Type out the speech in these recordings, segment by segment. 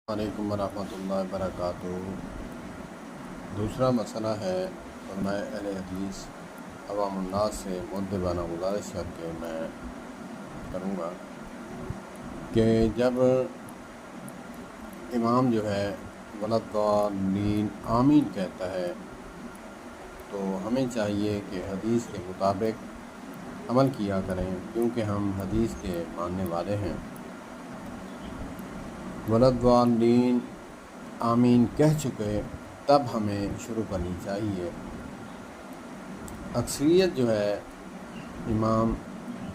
وعلیکم ورحمۃ اللہ وبرکاتہ۔ دوسرا مسئلہ ہے اور میں اہل حدیث عوام الناس سے مؤدبانہ گزارش کر کے میں کروں گا کہ جب امام جو ہے وَلَضَّالِّينَ آمین کہتا ہے تو ہمیں چاہیے کہ حدیث کے مطابق عمل کیا کریں، کیونکہ ہم حدیث کے ماننے والے ہیں۔ وَلَضَّالِّينَ آمین کہہ چکے تب ہمیں شروع کرنی چاہیے۔ اکثریت جو ہے امام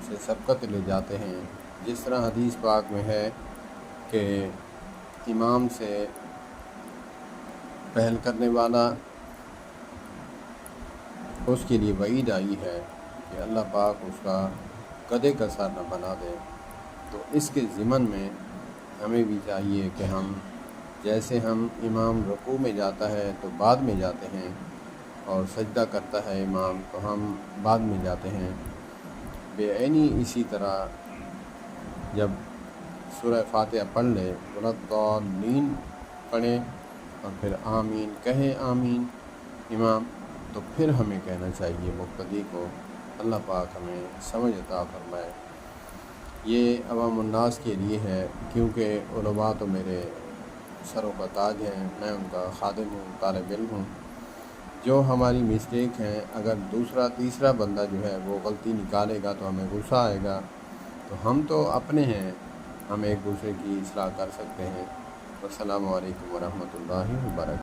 سے سبقت لے جاتے ہیں، جس طرح حدیث پاک میں ہے کہ امام سے پہل کرنے والا اس کے لیے وعید آئی ہے کہ اللہ پاک اس کا گدھے کا سر نہ بنا دے۔ تو اس کے ضمن میں ہمیں بھی چاہیے کہ ہم جیسے ہم امام رکوع میں جاتا ہے تو بعد میں جاتے ہیں، اور سجدہ کرتا ہے امام تو ہم بعد میں جاتے ہیں، بے عینی اسی طرح جب سورہ فاتحہ پڑھ لے وَلَضَّالِّينَ پڑھیں اور پھر آمین کہے آمین امام، تو پھر ہمیں کہنا چاہیے مقتدی کو۔ اللہ پاک ہمیں سمجھ عطا فرمائے۔ یہ عوام الناس کے لیے ہے، کیونکہ علماء تو میرے سروں کا تاج ہیں، میں ان کا خادم ہوں، طالب علم ہوں۔ جو ہماری مسٹیک ہیں، اگر دوسرا تیسرا بندہ جو ہے وہ غلطی نکالے گا تو ہمیں غصہ آئے گا، تو ہم تو اپنے ہیں، ہم ایک دوسرے کی اصلاح کر سکتے ہیں۔ السلام علیکم ورحمۃ اللہ وبرکاتہ۔